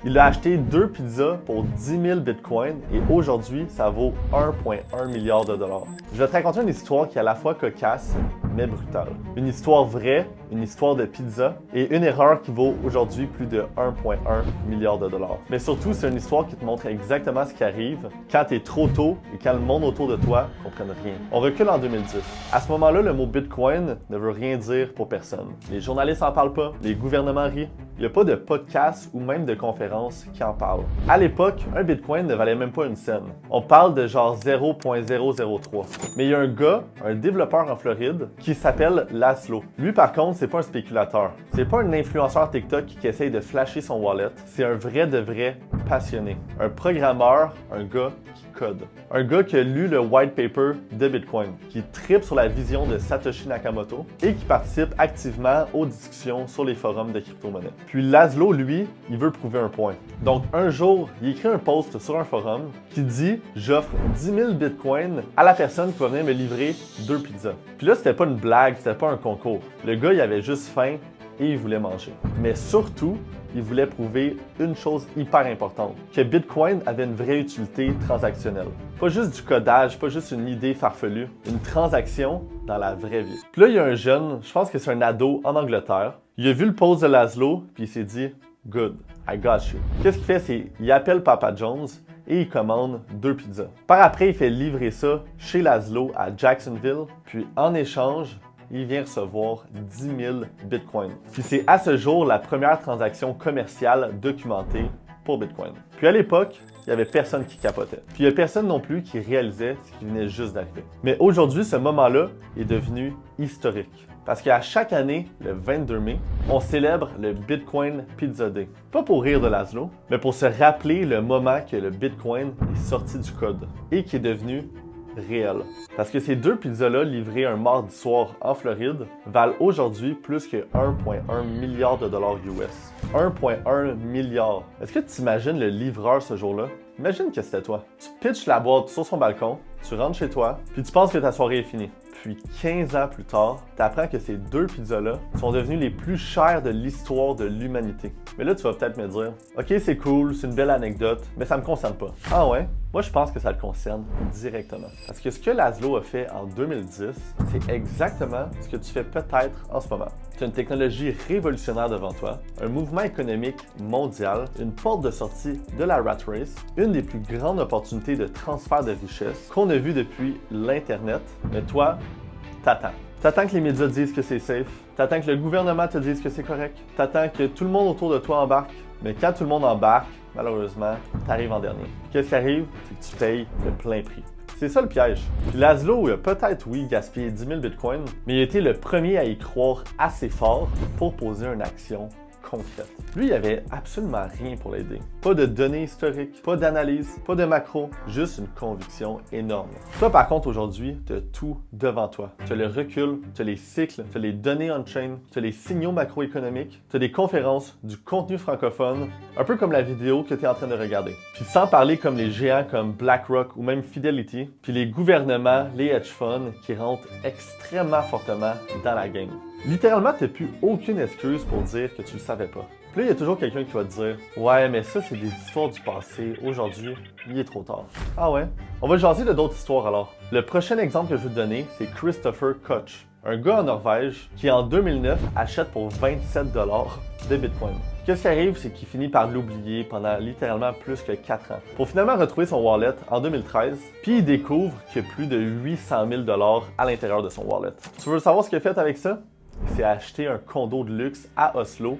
Il a acheté 2 pizzas pour 10 000 bitcoins et aujourd'hui, ça vaut 1,1 milliard de dollars. Je vais te raconter une histoire qui est à la fois cocasse mais brutale. Une histoire vraie, une histoire de pizza et une erreur qui vaut aujourd'hui plus de 1,1 milliard de dollars. Mais surtout, c'est une histoire qui te montre exactement ce qui arrive quand tu es trop tôt et quand le monde autour de toi ne comprenne rien. On recule en 2010. À ce moment-là, le mot Bitcoin ne veut rien dire pour personne. Les journalistes n'en parlent pas, les gouvernements rient. Il n'y a pas de podcast ou même de conférence qui en parle. À l'époque, un Bitcoin ne valait même pas une scène. On parle de genre 0,003. Mais il y a un gars, un développeur en Floride, qui s'appelle Laszlo. Lui, par contre, c'est pas un spéculateur. C'est pas un influenceur TikTok qui essaye de flasher son wallet. C'est un vrai de vrai passionné. Un programmeur, un gars qui code. Un gars qui a lu le white paper de Bitcoin, qui tripe sur la vision de Satoshi Nakamoto et qui participe activement aux discussions sur les forums de crypto-monnaie. Puis Laszlo, lui, il veut prouver un point. Donc un jour, il écrit un post sur un forum qui dit « J'offre 10 000 bitcoins à la personne qui va venir me livrer 2 pizzas. » Puis là, c'était pas une blague, c'était pas un concours. Le gars, il avait juste faim et il voulait manger. Mais surtout, il voulait prouver une chose hyper importante, que Bitcoin avait une vraie utilité transactionnelle. Pas juste du codage, pas juste une idée farfelue, une transaction dans la vraie vie. Puis là, il y a un jeune, je pense que c'est un ado en Angleterre, il a vu le post de Laszlo, puis il s'est dit « Good, I got you ». Qu'est-ce qu'il fait? C'est il appelle Papa John's et il commande 2 pizzas. Par après, il fait livrer ça chez Laszlo à Jacksonville, puis en échange, il vient recevoir 10 000 bitcoins. Puis c'est à ce jour la première transaction commerciale documentée pour Bitcoin. Puis à l'époque, il n'y avait personne qui capotait. Puis il n'y a personne non plus qui réalisait ce qui venait juste d'arriver. Mais aujourd'hui, ce moment-là est devenu historique. Parce qu'à chaque année, le 22 mai, on célèbre le Bitcoin Pizza Day. Pas pour rire de Laszlo, mais pour se rappeler le moment que le Bitcoin est sorti du code et qui est devenu réel. Parce que ces 2 pizzas-là, livrées un mardi soir en Floride, valent aujourd'hui plus que 1,1 milliard de dollars US. 1,1 milliard. Est-ce que tu imagines le livreur ce jour-là? Imagine que c'était toi. Tu pitches la boîte sur son balcon, tu rentres chez toi, puis tu penses que ta soirée est finie. Puis 15 ans plus tard, tu apprends que ces 2 pizzas-là sont devenues les plus chères de l'histoire de l'humanité. Mais là, tu vas peut-être me dire, OK, c'est cool, c'est une belle anecdote, mais ça me concerne pas. Ah ouais? Moi, je pense que ça le concerne directement. Parce que ce que Laszlo a fait en 2010, c'est exactement ce que tu fais peut-être en ce moment. Tu as une technologie révolutionnaire devant toi, un mouvement économique mondial, une porte de sortie de la rat race, une des plus grandes opportunités de transfert de richesse qu'on a vu depuis l'Internet. Mais toi, t'attends. T'attends que les médias disent que c'est safe. T'attends que le gouvernement te dise que c'est correct. T'attends que tout le monde autour de toi embarque. Mais quand tout le monde embarque, malheureusement, t'arrives en dernier. Puis qu'est-ce qui arrive? C'est que tu payes le plein prix. C'est ça le piège. Puis Laszlo a peut-être, oui, gaspillé 10 000 bitcoins, mais il a été le premier à y croire assez fort pour poser une action concrète. Lui, il avait absolument rien pour l'aider. Pas de données historiques, pas d'analyse, pas de macro, juste une conviction énorme. Toi, par contre, aujourd'hui, tu as tout devant toi. Tu as le recul, tu as les cycles, tu as les données on-chain, tu as les signaux macroéconomiques, tu as des conférences, du contenu francophone, un peu comme la vidéo que tu es en train de regarder. Puis sans parler comme les géants comme BlackRock ou même Fidelity, puis les gouvernements, les hedge funds qui rentrent extrêmement fortement dans la game. Littéralement, tu n'as plus aucune excuse pour dire que tu le savais pas. Puis là, il y a toujours quelqu'un qui va te dire « Ouais, mais ça, c'est des histoires du passé. Aujourd'hui, il est trop tard. » Ah ouais? On va jaser de d'autres histoires alors. Le prochain exemple que je vais te donner, c'est Christopher Koch, un gars en Norvège qui, en 2009, achète pour 27 $ de Bitcoin. Qu'est-ce qui arrive, c'est qu'il finit par l'oublier pendant littéralement plus que 4 ans. Pour finalement retrouver son wallet en 2013, puis il découvre qu'il y a plus de 800 000 $ à l'intérieur de son wallet. Tu veux savoir ce qu'il a fait avec ça? Il s'est acheté un condo de luxe à Oslo,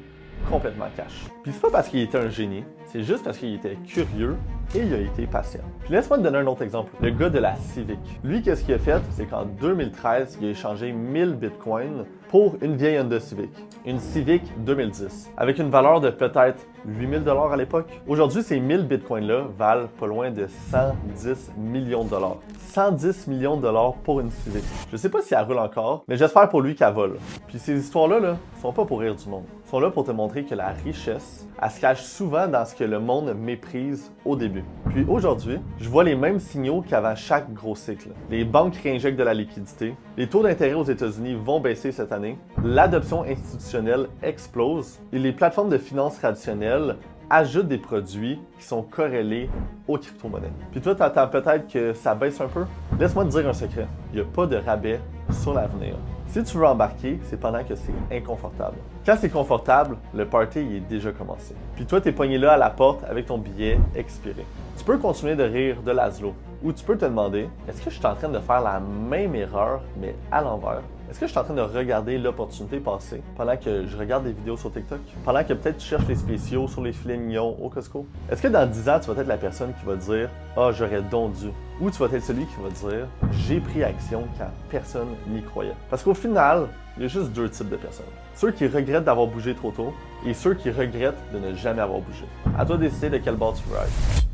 complètement cash. Puis c'est pas parce qu'il était un génie, c'est juste parce qu'il était curieux et il a été patient. Puis laisse-moi te donner un autre exemple. Le gars de la Civic. Lui, qu'est-ce qu'il a fait? C'est qu'en 2013, il a échangé 1000 bitcoins pour une vieille Honda Civic. Une Civic 2010. Avec une valeur de peut-être 8 000 $ à l'époque. Aujourd'hui, ces 1000 bitcoins-là valent pas loin de 110 millions de dollars. 110 millions de dollars pour une Civic. Je sais pas si elle roule encore, mais j'espère pour lui qu'elle vole. Puis ces histoires-là, sont pas pour rire du monde. Elles sont là pour te montrer que la richesse, elle se cache souvent dans ce que le monde méprise au début. Puis aujourd'hui, je vois les mêmes signaux qu'avant chaque gros cycle. Les banques réinjectent de la liquidité, les taux d'intérêt aux États-Unis vont baisser cette année, l'adoption institutionnelle explose et les plateformes de finances traditionnelles ajoute des produits qui sont corrélés aux crypto-monnaies. Puis toi, tu attends peut-être que ça baisse un peu? Laisse-moi te dire un secret. Il n'y a pas de rabais sur l'avenir. Si tu veux embarquer, c'est pendant que c'est inconfortable. Quand c'est confortable, le party il est déjà commencé. Puis toi, tu es pogné là à la porte avec ton billet expiré. Tu peux continuer de rire de Laszlo. Ou tu peux te demander, est-ce que je suis en train de faire la même erreur, mais à l'envers? Est-ce que je suis en train de regarder l'opportunité passer pendant que je regarde des vidéos sur TikTok? Pendant que peut-être tu cherches les spéciaux sur les filets mignons au Costco? Est-ce que dans 10 ans, tu vas être la personne qui va dire « Ah, j'aurais donc dû » ou tu vas être celui qui va dire « J'ai pris action quand personne n'y croyait ». Parce qu'au final, il y a juste deux types de personnes. Ceux qui regrettent d'avoir bougé trop tôt et ceux qui regrettent de ne jamais avoir bougé. À toi de décider de quel bord tu veux être.